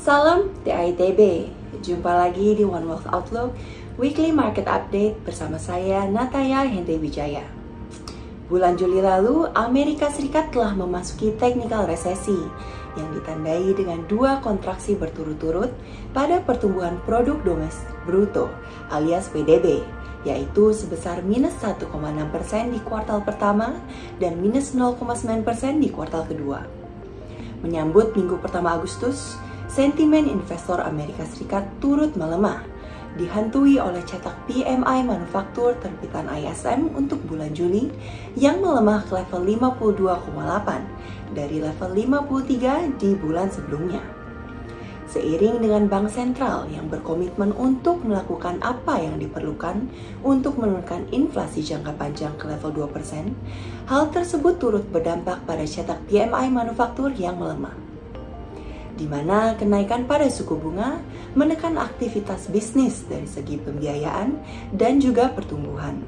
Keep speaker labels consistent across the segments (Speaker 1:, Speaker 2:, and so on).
Speaker 1: Salam DITB, jumpa lagi di One Wealth Outlook Weekly Market Update bersama saya Nataya Henry Wijaya. Bulan Juli lalu, Amerika Serikat telah memasuki technical resesi yang ditandai dengan dua kontraksi berturut-turut pada pertumbuhan produk domestik bruto alias PDB, yaitu sebesar minus 1,6% di kuartal pertama dan minus 0,9% di kuartal kedua. Menyambut minggu pertama Agustus, sentimen investor Amerika Serikat turut melemah, dihantui oleh cetak PMI manufaktur terbitan ISM untuk bulan Juli yang melemah ke level 52,8 dari level 53 di bulan sebelumnya. Seiring dengan bank sentral yang berkomitmen untuk melakukan apa yang diperlukan untuk menurunkan inflasi jangka panjang ke level 2%, hal tersebut turut berdampak pada cetak PMI manufaktur yang melemah, di mana kenaikan pada suku bunga menekan aktivitas bisnis dari segi pembiayaan dan juga pertumbuhan.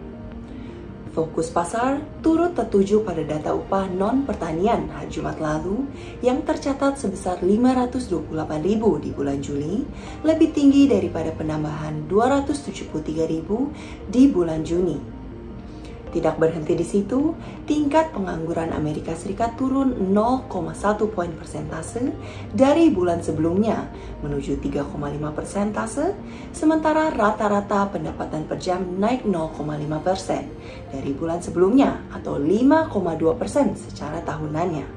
Speaker 1: Fokus pasar turut tertuju pada data upah non-pertanian hari Jumat lalu yang tercatat sebesar 528.000 di bulan Juli, lebih tinggi daripada penambahan 273.000 di bulan Juni. Tidak berhenti di situ, tingkat pengangguran Amerika Serikat turun 0,1 poin persentase dari bulan sebelumnya menuju 3,5 persentase, sementara rata-rata pendapatan per jam naik 0,5% dari bulan sebelumnya atau 5,2% secara tahunannya.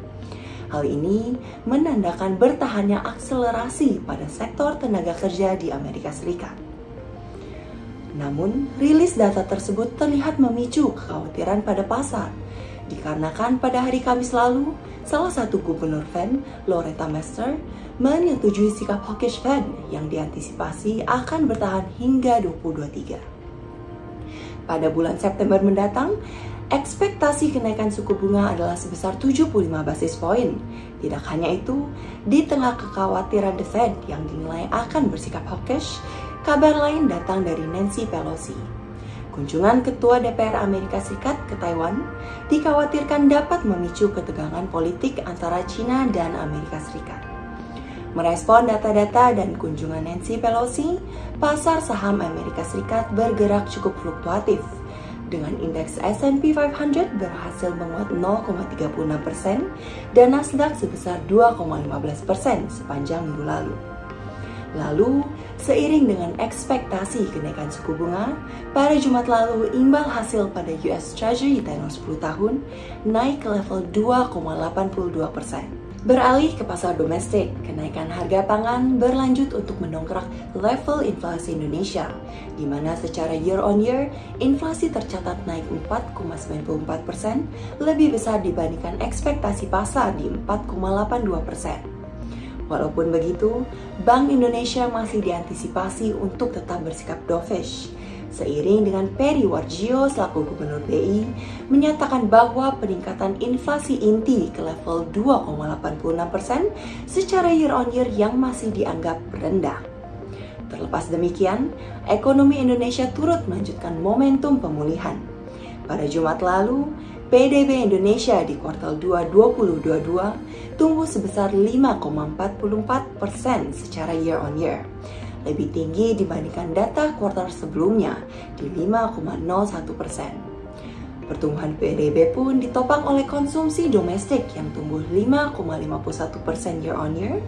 Speaker 1: Hal ini menandakan bertahannya akselerasi pada sektor tenaga kerja di Amerika Serikat. Namun, rilis data tersebut terlihat memicu kekhawatiran pada pasar, dikarenakan pada hari Kamis lalu, salah satu gubernur Fed, Loretta Mester, menyetujui sikap hawkish Fed yang diantisipasi akan bertahan hingga 2023. Pada bulan September mendatang, ekspektasi kenaikan suku bunga adalah sebesar 75 basis poin. Tidak hanya itu, di tengah kekhawatiran The Fed yang dinilai akan bersikap hawkish, kabar lain datang dari Nancy Pelosi. Kunjungan Ketua DPR Amerika Serikat ke Taiwan dikhawatirkan dapat memicu ketegangan politik antara China dan Amerika Serikat. Merespon data-data dan kunjungan Nancy Pelosi, pasar saham Amerika Serikat bergerak cukup fluktuatif, dengan indeks S&P 500 berhasil menguat 0,36% dan Nasdaq sebesar 2,15% sepanjang minggu lalu. Lalu, seiring dengan ekspektasi kenaikan suku bunga, pada Jumat lalu imbal hasil pada US Treasury tenor 10 tahun naik ke level 2,82%. Beralih ke pasar domestik, kenaikan harga pangan berlanjut untuk mendongkrak level inflasi Indonesia, di mana secara year on year, inflasi tercatat naik 4,94%, lebih besar dibandingkan ekspektasi pasar di 4,82%. Walaupun begitu, Bank Indonesia masih diantisipasi untuk tetap bersikap dovish. Seiring dengan Peri Warjio selaku Gubernur BI menyatakan bahwa peningkatan inflasi inti ke level 2,86% secara year on year yang masih dianggap rendah. Terlepas demikian, ekonomi Indonesia turut melanjutkan momentum pemulihan. Pada Jumat lalu, PDB Indonesia di kuartal 2 2022 tumbuh sebesar 5,44% secara year on year, lebih tinggi dibandingkan data kuartal sebelumnya di 5,01%. Pertumbuhan PDB pun ditopang oleh konsumsi domestik yang tumbuh 5,51% year on year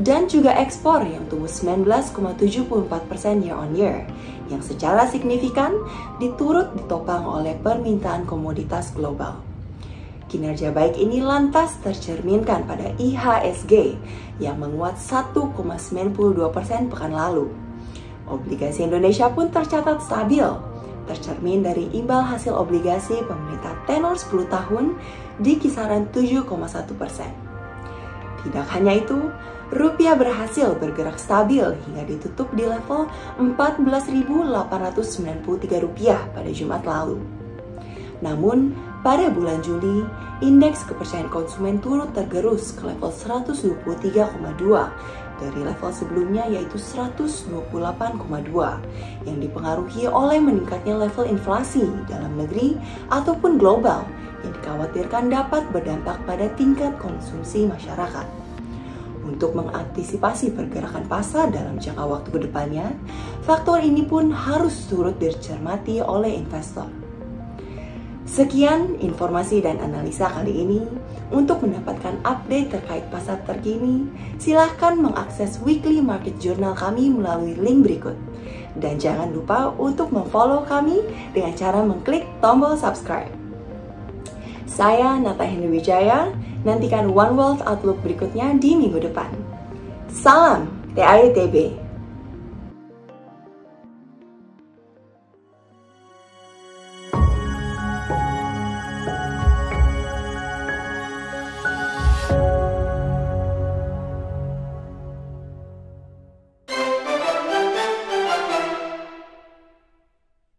Speaker 1: dan juga ekspor yang tumbuh 19,74% year on year, yang secara signifikan diturut ditopang oleh permintaan komoditas global. Kinerja baik ini lantas tercerminkan pada IHSG yang menguat 1,92% pekan lalu. Obligasi Indonesia pun tercatat stabil, tercermin dari imbal hasil obligasi pemerintah tenor 10 tahun di kisaran 7,1%. Tidak hanya itu, rupiah berhasil bergerak stabil hingga ditutup di level 14.893 rupiah pada Jumat lalu. Namun, pada bulan Juli, indeks kepercayaan konsumen turut tergerus ke level 123,2 dari level sebelumnya yaitu 128,2 yang dipengaruhi oleh meningkatnya level inflasi dalam negeri ataupun global yang dikhawatirkan dapat berdampak pada tingkat konsumsi masyarakat. Untuk mengantisipasi pergerakan pasar dalam jangka waktu ke depannya, faktor ini pun harus turut dicermati oleh investor. Sekian informasi dan analisa kali ini. Untuk mendapatkan update terkait pasar terkini, silahkan mengakses weekly market journal kami melalui link berikut. Dan jangan lupa untuk memfollow kami dengan cara mengklik tombol subscribe. Saya Nata Hendriwijaya, nantikan One Wealth Outlook berikutnya di minggu depan. Salam TAETB.